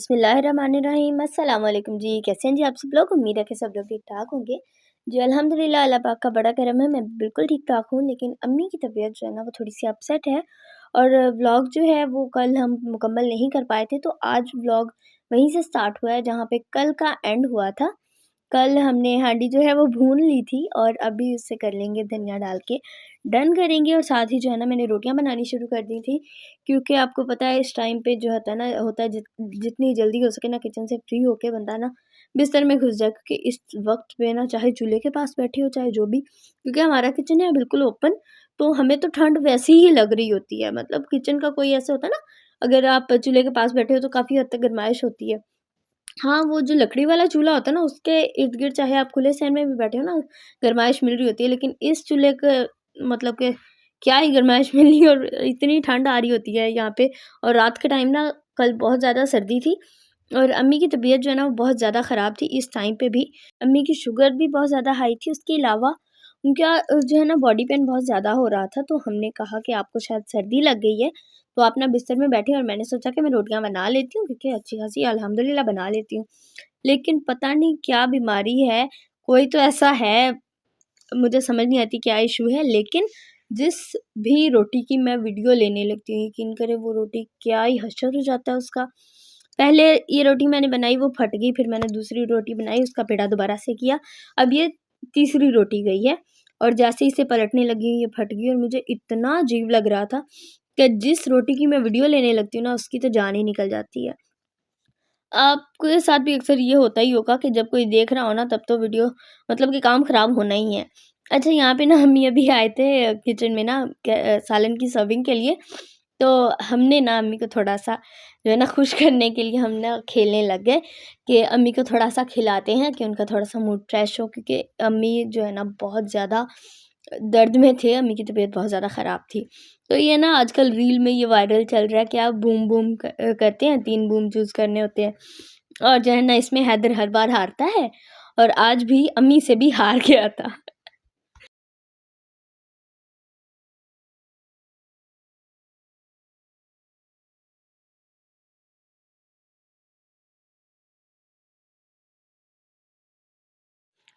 बिस्मिल्लाहिर्रहमानिर्रहीम अस्सलाम वालेकुम जी। कैसे हैं जी आप सब लोग? उम्मीद है कि सब लोग ठीक ठाक होंगे जी। अल्हम्दुलिल्लाह अल्लाह पाक का बड़ा करम है, मैं बिल्कुल ठीक ठाक हूँ। लेकिन अम्मी की तबीयत जो है ना वो थोड़ी सी अपसेट है और व्लॉग जो है वो कल हम मुकम्मल नहीं कर पाए थे, तो आज व्लॉग वहीं से स्टार्ट हुआ है जहाँ पे कल का एंड हुआ था। कल हमने हांडी जो है वो भून ली थी और अभी उससे कर लेंगे धनिया डाल के डन करेंगे। और साथ ही जो है ना मैंने रोटियां बनानी शुरू कर दी थी, क्योंकि आपको पता है इस टाइम पे जो होता है जितनी जल्दी हो सके ना किचन से फ्री होके बंदा ना बिस्तर में घुस जाए, क्योंकि इस वक्त पे ना चाहे चूल्हे के पास बैठे हो चाहे जो भी, क्योंकि हमारा किचन है बिल्कुल ओपन, तो हमें तो ठंड वैसी ही लग रही होती है। मतलब किचन का कोई ऐसा होता है ना, अगर आप चूल्हे के पास बैठे हो तो काफ़ी हद तक गर्माइश होती है। हाँ, वो जो लकड़ी वाला चूल्हा होता है ना, उसके इर्द-गिर्द चाहे आप खुले सहन में भी बैठे हो ना, गरमाइश मिल रही होती है। लेकिन इस चूल्हे के मतलब कि क्या ही गरमाइश मिलनी, और इतनी ठंड आ रही होती है यहाँ पे। और रात के टाइम ना कल बहुत ज़्यादा सर्दी थी और अम्मी की तबीयत जो है ना वो बहुत ज़्यादा ख़राब थी इस टाइम पे भी। अम्मी की शुगर भी बहुत ज़्यादा हाई थी, उसके अलावा उनका जो है ना बॉडी पेन बहुत ज़्यादा हो रहा था। तो हमने कहा कि आपको शायद सर्दी लग गई है, तो आप ना बिस्तर में बैठे, और मैंने सोचा कि मैं रोटियां बना लेती हूँ, क्योंकि अच्छी खासी अल्हम्दुलिल्लाह बना लेती हूँ। लेकिन पता नहीं क्या बीमारी है, कोई तो ऐसा है, मुझे समझ नहीं आती क्या इशू है। लेकिन जिस भी रोटी की मैं वीडियो लेने लगती हूँ, यकीन करें वो रोटी क्या ही हशर हो जाता है उसका। पहले ये रोटी मैंने बनाई वो फट गई, फिर मैंने दूसरी रोटी बनाई उसका पेड़ा दोबारा से किया, अब ये तीसरी रोटी गई है। और जैसे ही इसे पलटने लगी हूँ ये फट गई, और मुझे इतना अजीब लग रहा था कि जिस रोटी की मैं वीडियो लेने लगती हूँ ना उसकी तो जान ही निकल जाती है। आपके साथ भी अक्सर ये होता ही होगा कि जब कोई देख रहा हो ना तब तो वीडियो मतलब कि काम ख़राब होना ही है। अच्छा, यहाँ पे ना अम्मी अभी आए थे किचन में ना सालन की सर्विंग के लिए, तो हमने ना अम्मी को थोड़ा-सा जो है ना खुश करने के लिए हम ना खेलने लग गए कि अम्मी को थोड़ा-सा खिलाते हैं कि उनका थोड़ा-सा मूड फ्रेश हो, क्योंकि अम्मी जो है ना बहुत ज़्यादा दर्द में थे, अम्मी की तबीयत बहुत ज़्यादा ख़राब थी। तो ये ना आजकल रील में ये वायरल चल रहा है कि आप बूम बूम करते हैं, 3 बूम चूज़ करने होते हैं। और जो है ना इसमें हैदर हर बार हारता है, और आज भी अम्मी से भी हार गया था।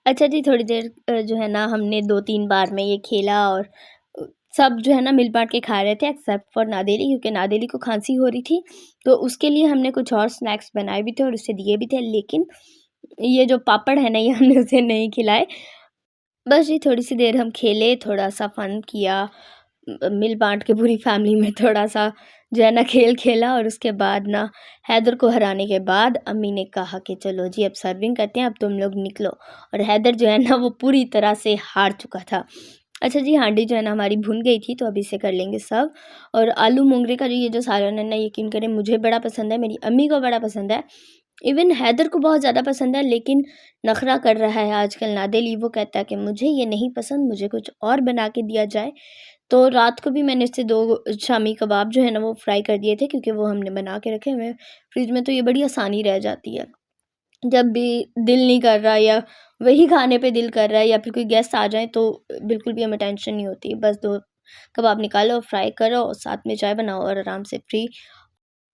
अच्छा जी, थोड़ी देर जो है ना हमने 2-3 बार में ये खेला, और अ, सब जो है ना मिल-बाँट के खा रहे थे एक्सेप्ट फॉर नादेली, क्योंकि नादेली को खाँसी हो रही थी। तो उसके लिए हमने कुछ और स्नैक्स बनाए भी थे और उसे दिए भी थे, लेकिन ये जो पापड़ है ना ये हमने उसे नहीं खिलाए। बस जी थोड़ी-सी देर हम खेले, थोड़ा-सा फ़न किया, मिल-बाँट के पूरी फैमिली में थोड़ा-सा जो है ना खेल खेला, और उसके बाद ना हैदर को हराने के बाद अम्मी ने कहा कि चलो जी अब सर्विंग करते हैं, अब तुम लोग निकलो। और हैदर जो है ना वो पूरी तरह से हार चुका था। अच्छा जी, हांडी जो है ना हमारी भुन गई थी, तो अब इसे कर लेंगे सर्व। और आलू मोंगरे का जो ये जो सालन है ना, यकीन करें मुझे बड़ा पसंद है, मेरी अम्मी को बड़ा पसंद है, इवन हैदर को बहुत ज़्यादा पसंद है। लेकिन नखरा कर रहा है आजकल नादेली, वो कहता है कि मुझे ये नहीं पसंद, मुझे कुछ और बना के दिया जाए। तो रात को भी मैंने इससे 2 शामी कबाब जो है ना वो फ्राई कर दिए थे, क्योंकि वो हमने बना के रखे हुए हैं फ्रिज में, तो ये बड़ी आसानी रह जाती है। जब भी दिल नहीं कर रहा, या वही खाने पे दिल कर रहा है, या फिर कोई गेस्ट आ जाए, तो बिल्कुल भी हमें टेंशन नहीं होती। बस 2 कबाब निकालो, फ्राई करो, साथ में चाय बनाओ और आराम से फ्री।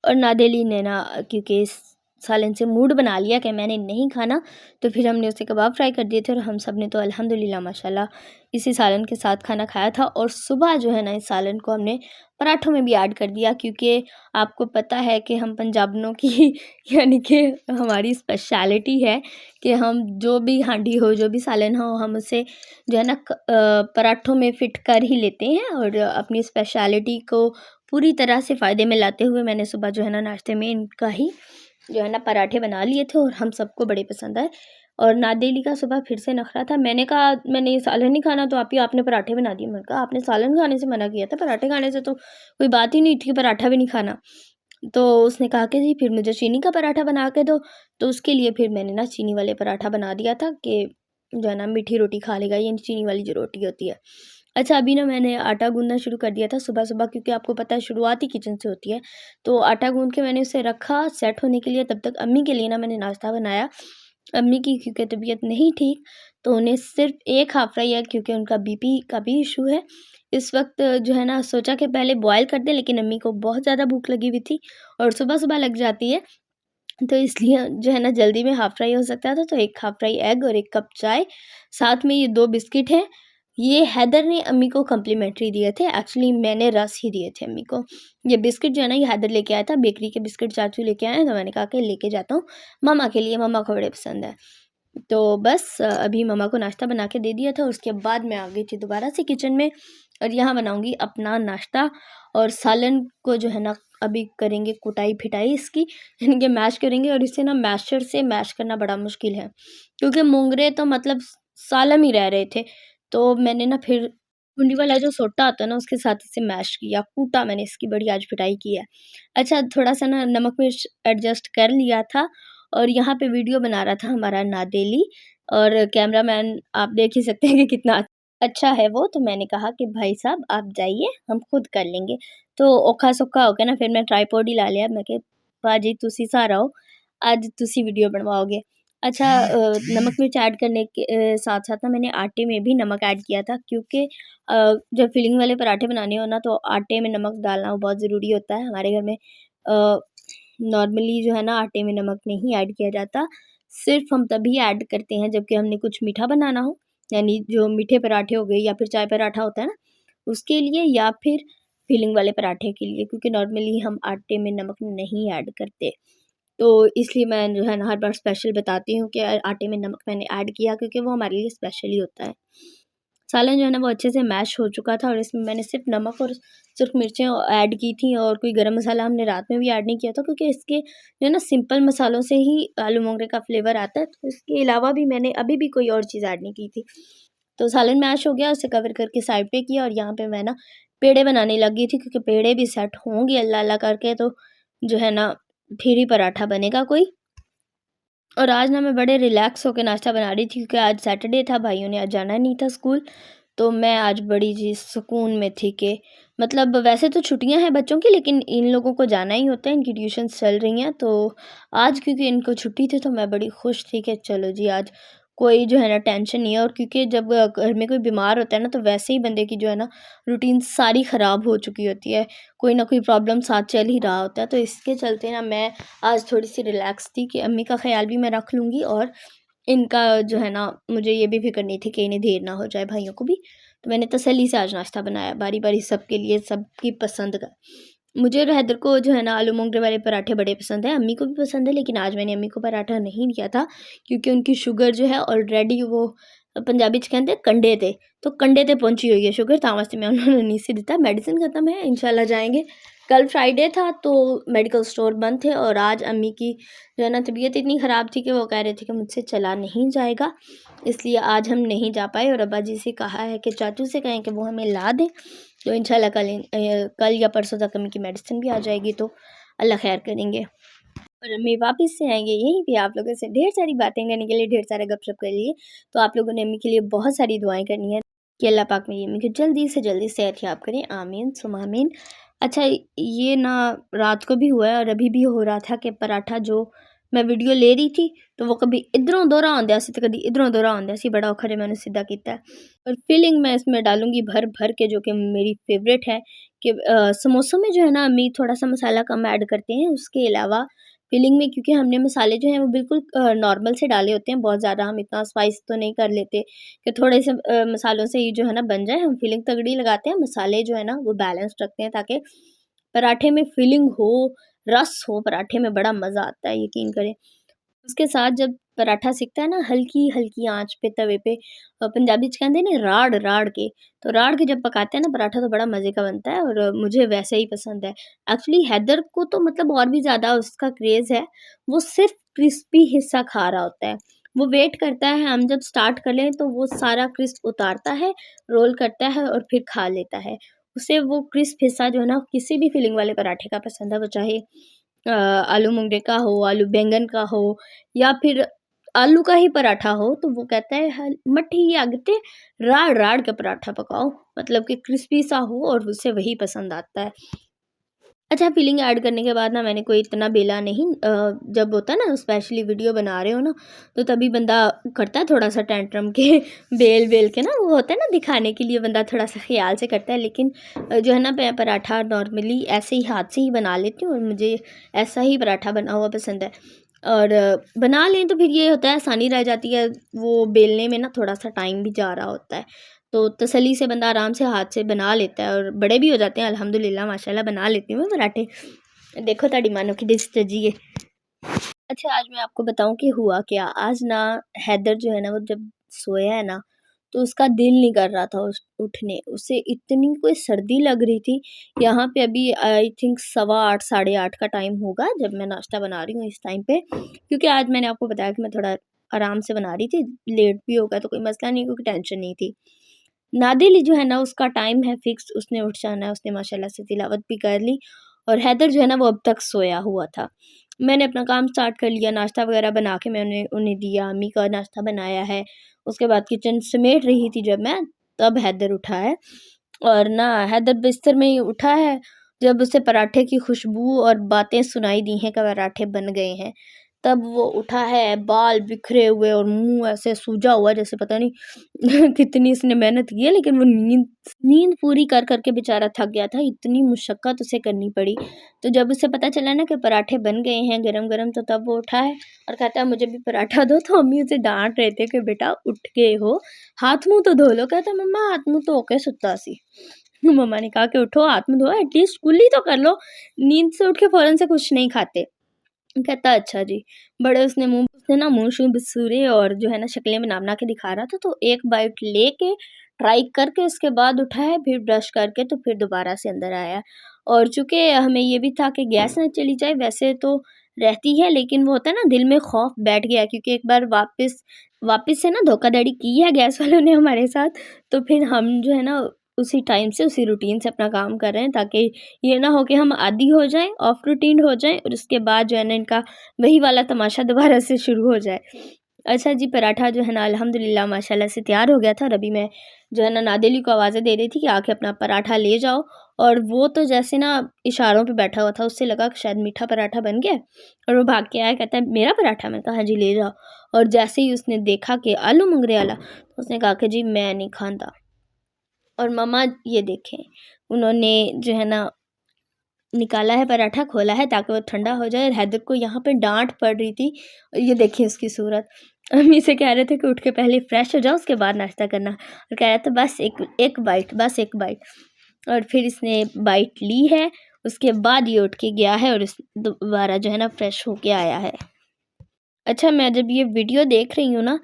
और नादेली ने ना क्योंकि इस सालन से मूड बना लिया कि मैंने नहीं खाना, तो फिर हमने उसे कबाब फ्राई कर दिए थे, और हम सब ने तो अल्हम्दुलिल्लाह माशाल्लाह इसी सालन के साथ खाना खाया था। और सुबह जो है ना इस सालन को हमने पराठों में भी ऐड कर दिया, क्योंकि आपको पता है कि हम पंजाबनों की यानी कि हमारी स्पेशलिटी है कि हम जो भी हांडी हो, जो भी सालन हो, हम उसे जो है ना पराठों में फ़िट कर ही लेते हैं। और अपनी स्पेशलिटी को पूरी तरह से फ़ायदे में लाते हुए मैंने सुबह जो है ना नाश्ते में इनका ही जो है ना पराठे बना लिए थे, और हम सबको बड़े पसंद आए। और नादेली का सुबह फिर से नखरा था, मैंने कहा मैंने ये सालन नहीं खाना, तो आप ही आपने पराठे बना दिए। मैंने कहा आपने सालन खाने से मना किया था, पराठे खाने से तो कोई बात ही नहीं थी, पराठा भी नहीं खाना। तो उसने कहा कि जी फिर मुझे चीनी का पराठा बना के दो, तो उसके लिए फिर मैंने ना चीनी वाले पराठा बना दिया था कि जो है ना मीठी रोटी खा लेगा, ये चीनी वाली जो रोटी होती है। अच्छा, अभी ना मैंने आटा गूँथना शुरू कर दिया था सुबह-सुबह, क्योंकि आपको पता है शुरुआत ही किचन से होती है। तो आटा गूँथ के मैंने उसे रखा सेट होने के लिए, तब तक अम्मी के लिए ना मैंने नाश्ता बनाया। अम्मी की क्योंकि तबीयत नहीं ठीक, तो उन्हें सिर्फ़ एक हाफ़ फ्राई एग, क्योंकि उनका बीपी का भी इश्यू है। इस वक़्त जो है ना सोचा कि पहले बॉयल कर दें, लेकिन अम्मी को बहुत ज़्यादा भूख लगी हुई थी और सुबह-सुबह लग जाती है। तो इसलिए जो है ना जल्दी में हाफ़ फ्राई हो सकता था, तो 1 हाफ़ फ्राई एग और 1 कप चाय, साथ में ये 2 बिस्किट हैं। ये हैदर ने अम्मी को कॉम्प्लिमेंट्री दिए थे, एक्चुअली मैंने रस ही दिए थे अम्मी को। ये बिस्किट जो है ना ये हैदर लेके आया था, बेकरी के बिस्किट चाचू लेके आए हैं, तो मैंने कहा कि लेके जाता हूँ मम्मा के लिए, मम्मा को बड़े पसंद है। तो बस अभी मम्मा को नाश्ता बना के दे दिया था, उसके बाद मैं आ गई थी दोबारा से किचन में और यहाँ बनाऊँगी अपना नाश्ता। और सालन को जो है ना अभी करेंगे कुटाई-फिटाई इसकी, यानी कि मैश करेंगे, और इसे ना मैशर से मैश करना बड़ा मुश्किल है, क्योंकि मोंगरे तो मतलब सालन ही रह रहे थे। तो मैंने ना फिर कुंडी वाला जो सोटा आता है ना उसके साथ इसे मैश किया, कूटा मैंने, इसकी बड़ी आज पिटाई की है। अच्छा, थोड़ा-सा ना नमक-मिर्च एडजस्ट कर लिया था और यहाँ पे वीडियो बना रहा था हमारा नादेली, और कैमरामैन आप देख ही सकते हैं कि कितना अच्छा है वो। तो मैंने कहा कि भाई साहब आप जाइए, हम खुद कर लेंगे। तो औखा-सौखा हो के ना फिर मैं ट्राइपॉड ही ला लिया। मैं कहा पाजी तुसी सहारा हो, आज तुसी वीडियो बनवाओगे। अच्छा, नमक मिर्च ऐड करने के साथ-साथ ना मैंने आटे में भी नमक ऐड किया था, क्योंकि जब फिलिंग वाले पराठे बनाने हो ना तो आटे में नमक डालना बहुत ज़रूरी होता है। हमारे घर में नॉर्मली जो है ना आटे में नमक नहीं ऐड किया जाता, सिर्फ़ हम तभी ऐड करते हैं जबकि हमने कुछ मीठा बनाना हो, यानी जो मीठे पराठे हो गए या फिर चाय पराठा होता है ना, उसके लिए, या फिर फिलिंग वाले पराठे के लिए, क्योंकि नॉर्मली हम आटे में नमक नहीं ऐड करते। तो इसलिए मैं जो है ना हर बार स्पेशल बताती हूँ कि आटे में नमक मैंने ऐड किया, क्योंकि वो हमारे लिए स्पेशल ही होता है। सालन जो है ना वो अच्छे से मैश हो चुका था और इसमें मैंने सिर्फ नमक और सिर्फ मिर्चें ऐड की थी, और कोई गरम मसाला हमने रात में भी ऐड नहीं किया था, क्योंकि इसके जो है ना सिंपल मसालों से ही आलू मोंगरे का फ्लेवर आता है। तो इसके अलावा भी मैंने अभी भी कोई और चीज़ ऐड नहीं की थी। तो सालन मैश हो गया, उसे कवर करके साइड पे किया, और यहाँ पे मैं ना पेड़े बनाने लग गई थी, क्योंकि पेड़े भी सेट होंगे अल्लाह अल्लाह करके, तो जो है ना फिर ही पराठा बनेगा कोई। और आज ना मैं बड़े रिलैक्स होके नाश्ता बना रही थी, क्योंकि आज सैटरडे था, भाइयों ने आज जाना नहीं था स्कूल। तो मैं आज बड़ी जी सुकून में थी कि मतलब वैसे तो छुट्टियां हैं बच्चों की, लेकिन इन लोगों को जाना ही होता है, इनकी ट्यूशन्स चल रही हैं। तो आज क्योंकि इनको छुट्टी थी तो मैं बड़ी खुश थी कि चलो जी आज कोई जो है ना टेंशन नहीं है। और क्योंकि जब घर में कोई बीमार होता है ना, तो वैसे ही बंदे की जो है ना रूटीन सारी ख़राब हो चुकी होती है, कोई ना कोई प्रॉब्लम साथ चल ही रहा होता है। तो इसके चलते ना मैं आज थोड़ी सी रिलैक्स थी कि अम्मी का ख्याल भी मैं रख लूँगी, और इनका जो है ना मुझे ये भी फ़िक्र नहीं थी कि इन्हें देर ना हो जाए, भाइयों को भी। तो मैंने तसल्ली से आज नाश्ता बनाया, बारी-बारी सबके लिए, सबकी पसंद का। मुझे और हैदर को जो है ना आलू मोंगरे वाले पराठे बड़े पसंद हैं, अम्मी को भी पसंद है, लेकिन आज मैंने अम्मी को पराठा नहीं दिया था, क्योंकि उनकी शुगर जो है ऑलरेडी वो पंजाबी च कहते हैं कंडे ते, तो कंडे ते पहुंची हुई है शुगर, तां वास्ते मैं उन्होंने नहीं सी दिता। मेडिसिन ख़त्म है, इंशाल्लाह जाएँगे। कल फ्राइडे था तो मेडिकल स्टोर बंद थे, और आज अम्मी की जो है ना तबीयत इतनी ख़राब थी कि वो कह रहे थे कि मुझसे चला नहीं जाएगा, इसलिए आज हम नहीं जा पाए। और अब्बा जी से कहा है कि चाचू से कहें कि वो हमें ला दें, तो इंशाल्लाह कल या परसों तक अम्मी की मेडिसिन भी आ जाएगी, तो अल्लाह खैर करेंगे। और अम्मी वापस से आएँगे यहीं पे आप लोगों से ढेर सारी बातें करने के लिए, ढेर सारा गपशप के लिए। तो आप लोगों ने अम्मी के लिए बहुत सारी दुआएँ करनी है कि अल्लाह पाक मेरी अम्मी को जल्दी से जल्दी सेहतयाब करें, आमीन सुम्मा आमीन। अच्छा, ये ना रात को भी हुआ है और अभी भी हो रहा था कि पराठा जो मैं वीडियो ले रही थी, तो वो कभी इधरों दोहरा आंदा सी ते कभी इधरों दोहरा आंदा सी, बड़ा औखा मैंने सीधा किया है। और फिलिंग मैं इसमें डालूँगी भर-भर के, जो कि मेरी फ़ेवरेट है कि समोसों में जो है ना अम्मी थोड़ा-सा मसाला कम ऐड करते हैं, उसके अलावा फिलिंग में क्योंकि हमने मसाले जो हैं वो बिल्कुल नॉर्मल से डाले होते हैं, बहुत ज़्यादा हम इतना स्पाइस तो नहीं कर लेते कि थोड़े से मसालों से ही जो है ना बन जाए। हम फिलिंग तगड़ी लगाते हैं, मसाले जो है ना वो बैलेंस्ड रखते हैं, ताकि पराठे में फिलिंग हो, रस हो, पराठे में बड़ा मज़ा आता है, यकीन करें। उसके साथ जब पराठा सिकता है ना हल्की-हल्की आँच पे तवे पे, पंजाबी च कहते हैं ना राड़ राड़ के, तो राड़ के जब पकाते हैं ना पराठा तो बड़ा मज़े का बनता है, और मुझे वैसे ही पसंद है। एक्चुअली हैदर को तो मतलब और भी ज़्यादा उसका क्रेज़ है, वो सिर्फ़ क्रिस्पी हिस्सा खा रहा होता है। वो वेट करता है हम जब स्टार्ट कर लें तो वो सारा क्रिस्प उतारता है, रोल करता है और फिर खा लेता है। उसे वो क्रिस्प हिस्सा जो है ना किसी भी फिलिंग वाले पराठे का पसंद है, वो चाहे आलू मूंगरे का हो, आलू बैंगन का हो, या फिर आलू का ही पराठा हो तो वो कहता है मठी आगते राड़ राड़ के पराठा पकाओ, मतलब कि क्रिस्पी सा हो और उसे वही पसंद आता है। अच्छा, फिलिंग ऐड करने के बाद ना मैंने कोई इतना बेला नहीं, जब होता है ना स्पेशली वीडियो बना रहे हो ना, तो तभी बंदा करता है थोड़ा सा टेंट्रम के बेल बेल के ना, वो होता है ना दिखाने के लिए बंदा थोड़ा सा ख्याल से करता है। लेकिन जो है ना मैं पराठा नॉर्मली ऐसे ही हाथ से ही बना लेती हूँ और मुझे ऐसा ही पराठा बना हुआ पसंद है। और बना लें तो फिर ये होता है आसानी रह जाती है, वो बेलने में ना थोड़ा सा टाइम भी जा रहा होता है, तो तसल्ली से बंदा आराम से हाथ से बना लेता है और बड़े भी हो जाते हैं अल्हम्दुलिल्लाह, माशाल्लाह बना लेती हूँ मैं पराठे। देखो ताड़ी मानो की डिश तजी है। अच्छा, आज मैं आपको बताऊँ कि हुआ क्या। आज ना हैदर जो है ना वो जब सोया है ना, तो उसका दिल नहीं कर रहा था उठने, उसे इतनी कोई सर्दी लग रही थी। यहाँ पे अभी आई थिंक 8:15 8:30 का टाइम होगा जब मैं नाश्ता बना रही हूँ इस टाइम पे, क्योंकि आज मैंने आपको बताया कि मैं थोड़ा आराम से बना रही थी, लेट भी हो गया तो कोई मसला नहीं, क्योंकि टेंशन नहीं थी। नादिल जो है ना उसका टाइम है फिक्स, उसने उठ जाना है, उसने माशाल्लाह से तिलावत भी कर ली। और हैदर जो है ना वो अब तक सोया हुआ था। मैंने अपना काम स्टार्ट कर लिया, नाश्ता वगैरह बना के मैंने उन्हें दिया, अम्मी का नाश्ता बनाया है। उसके बाद किचन समेट रही थी जब मैं, तब हैदर उठा है। और ना हैदर बिस्तर में ही उठा है जब उसे पराठे की खुशबू और बातें सुनाई दी हैं कि पराठे बन गए हैं। तब वो उठा है, बाल बिखरे हुए और मुंह ऐसे सूजा हुआ जैसे पता नहीं कितनी इसने मेहनत की है, लेकिन वो नींद नींद पूरी कर कर के बेचारा थक गया था, इतनी मुशक्कत उसे करनी पड़ी। तो जब उसे पता चला ना कि पराठे बन गए हैं गरम गरम, तो तब वो उठा है और कहता है मुझे भी पराठा दो। तो अम्मी उसे डांट रहे थे कि बेटा उठ गए हो, हाथ मुंह तो धो लो। कहता मम्मा हाथ मुंह तो होके सुता सी। मम्मा ने कहा कि उठो हाथ मुंह धो, एटलीस्ट कुल्ली तो कर लो, नींद से उठ के फौरन से कुछ नहीं खाते। कहता अच्छा जी। बड़े उसने ना मुँह-शुँ बिसूरे और जो है ना शक्लें बना-बना के दिखा रहा था, तो एक बाइट लेके ट्राई करके उसके बाद उठा है, फिर ब्रश करके तो फिर दोबारा से अंदर आया। और चूँकि हमें ये भी था कि गैस ना चली जाए, वैसे तो रहती है, लेकिन वो होता है ना दिल में खौफ बैठ गया, क्योंकि एक बार वापस वापस से ना धोखाधड़ी की है गैस वालों ने हमारे साथ, तो फिर हम जो है ना उसी टाइम से उसी रूटीन से अपना काम कर रहे हैं, ताकि ये ना हो कि हम आदी हो जाएँ, ऑफ रूटीन हो जाएँ और उसके बाद जो है ना इनका वही वाला तमाशा दोबारा से शुरू हो जाए। अच्छा जी, पराठा जो है ना अल्हम्दुलिल्लाह माशाल्लाह से तैयार हो गया था और अभी मैं जो है ना नादिली को आवाज़ें दे रही थी कि आके अपना पराठा ले जाओ। और वो तो जैसे ना इशारों पे बैठा हुआ था, उससे लगा कि शायद मीठा पराठा बन गया और वो भाग के आया, कहता है मेरा पराठा? मैंने कहा हाँ जी ले जाओ। और जैसे ही उसने देखा कि आलू मंगरे वाला, तो उसने कहा कि जी मैं नहीं खाता। और मम्मा ये देखें, उन्होंने जो है ना निकाला है पराठा, खोला है ताकि वो ठंडा हो जाए, और हैदर को यहाँ पे डाँट पड़ रही थी। और ये देखिए उसकी सूरत। अम्मी से कह रहे थे कि उठ के पहले फ्रेश हो जाओ उसके बाद नाश्ता करना, और कह रहा था बस एक एक बाइट, बस एक बाइट। और फिर इसने बाइट ली है, उसके बाद ये उठ के गया है और इस दोबारा जो है ना फ्रेश होके आया है। अच्छा, मैं जब ये वीडियो देख रही हूँ ना,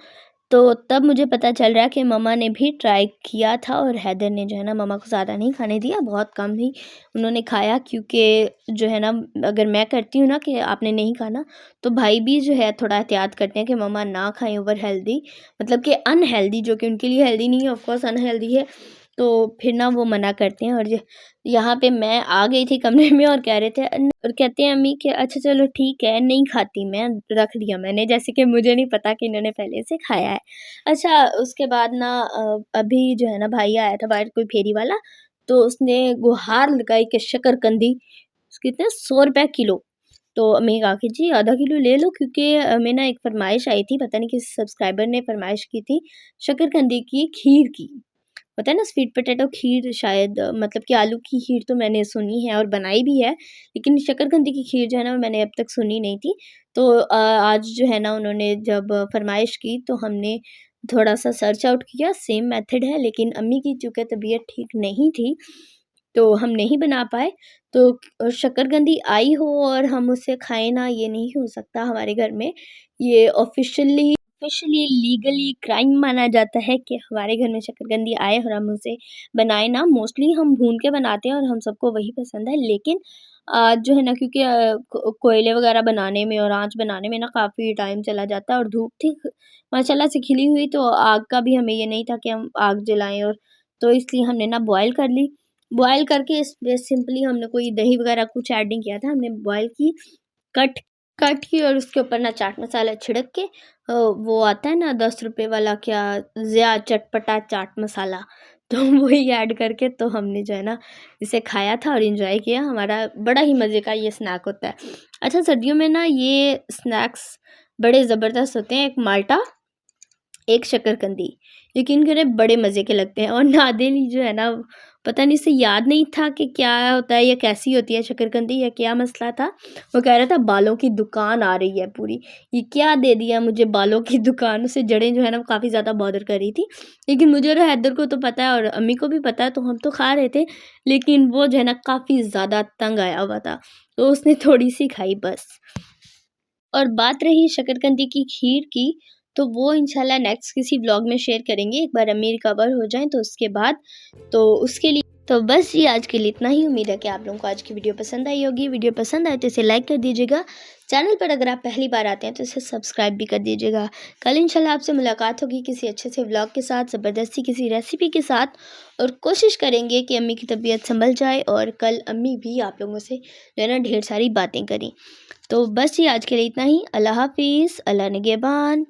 तो तब मुझे पता चल रहा है कि मम्मा ने भी ट्राई किया था और हैदर ने जो है ना मम्मा को ज़्यादा नहीं खाने दिया, बहुत कम ही उन्होंने खाया, क्योंकि जो है ना अगर मैं करती हूँ ना कि आपने नहीं खाना, तो भाई भी जो है थोड़ा एहतियात करते हैं कि मम्मा ना खाएं ओवर हेल्दी, मतलब कि अनहेल्दी, जो कि उनके लिए हेल्दी नहीं है, ऑफ कोर्स अनहेल्दी है। तो फिर ना वो मना करते हैं। और यहाँ पे मैं आ गई थी कमरे में और कह रहे थे और कहते हैं अम्मी कि अच्छा चलो ठीक है, नहीं खाती मैं, रख दिया मैंने, जैसे कि मुझे नहीं पता कि इन्होंने पहले से खाया है। अच्छा, उसके बाद ना अभी जो है ना भाई आया था बाहर कोई फेरी वाला, तो उसने गुहार लगाई कि शकरकंदी कितने 100 रुपए किलो। तो अम्मी ने कहा कि जी आधा किलो ले लो, क्योंकि हमें ना एक फरमाइश आई थी, पता नहीं किस सब्सक्राइबर ने फरमाइश की थी शकरकंदी की खीर की। होता है ना स्वीट पोटैटो खीर, शायद मतलब कि आलू की खीर तो मैंने सुनी है और बनाई भी है, लेकिन शकरकंदी की खीर जो है ना मैंने अब तक सुनी नहीं थी। तो आज जो है ना उन्होंने जब फरमाइश की, तो हमने थोड़ा-सा सर्च आउट किया, सेम मेथड है, लेकिन अम्मी की चूँकि तबीयत ठीक नहीं थी, तो हम नहीं बना पाए। तो शकरकंदी आई हो और हम उसे खाएँ ना, ये नहीं हो सकता हमारे घर में। ये ऑफ़िशियली लीगली क्राइम माना जाता है कि हमारे घर में शकरकंदी आए और हम उसे बनाए ना। मोस्टली हम भून के बनाते हैं और हम सबको वही पसंद है। लेकिन जो है ना, क्योंकि कोयले वगैरह बनाने में और आँच बनाने में ना काफ़ी टाइम चला जाता है और धूप थी माशाल्लाह से खिली हुई, तो आग का भी हमें ये नहीं था कि हम आग जलाएँ, और तो इसलिए हमने ना बॉयल कर ली। बॉयल करके इसमें सिंपली हमने कोई दही वगैरह कुछ ऐड नहीं किया था। हमने बॉयल की, कट काट के और उसके ऊपर ना चाट मसाला छिड़क के वो आता है ना 10 रुपए वाला, क्या ज़िया चटपटा चाट मसाला, तो वही ऐड करके तो हमने जो है ना इसे खाया था और एंजॉय किया। हमारा बड़ा ही मज़े का ये स्नैक होता है। अच्छा, सर्दियों में ना ये स्नैक्स बड़े ज़बरदस्त होते हैं। एक माल्टा, एक शकरकंदी, यकीन करें बड़े मज़े के लगते हैं। और नादिल ही जो है ना, पता नहीं उसे याद नहीं था कि क्या होता है या कैसी होती है शकरकंदी या क्या मसला था। वो कह रहा था बालों की दुकान आ रही है पूरी, ये क्या दे दिया मुझे बालों की दुकान। उसे जड़ें जो है ना वो काफ़ी ज़्यादा बॉदर कर रही थी। लेकिन मुझे और हैदर को तो पता है और अम्मी को भी पता है, तो हम तो खा रहे थे। लेकिन वो जो है ना काफ़ी ज़्यादा तंग आया हुआ था, तो उसने थोड़ी सी खाई बस। और बात रही शकरकंदी की खीर की, तो वो इंशाल्लाह नेक्स्ट किसी व्लॉग में शेयर करेंगे, एक बार अम्मी रिकवर हो जाएँ तो उसके बाद। तो उसके लिए तो बस ये आज के लिए इतना ही। उम्मीद है कि आप लोगों को आज की वीडियो पसंद आई होगी। वीडियो पसंद आए तो इसे लाइक कर दीजिएगा। चैनल पर अगर आप पहली बार आते हैं तो इसे सब्सक्राइब भी कर दीजिएगा। कल इंशाल्लाह आपसे मुलाकात होगी किसी अच्छे से व्लॉग के साथ, ज़बरदस्ती किसी रेसिपी के साथ। और कोशिश करेंगे कि अम्मी की तबीयत संभल जाए और कल अम्मी भी आप लोगों से जो है ना ढेर सारी बातें करें। तो बस ये आज के लिए इतना ही। अल्लाह हाफ़िज़, अल्लाह निगहबान।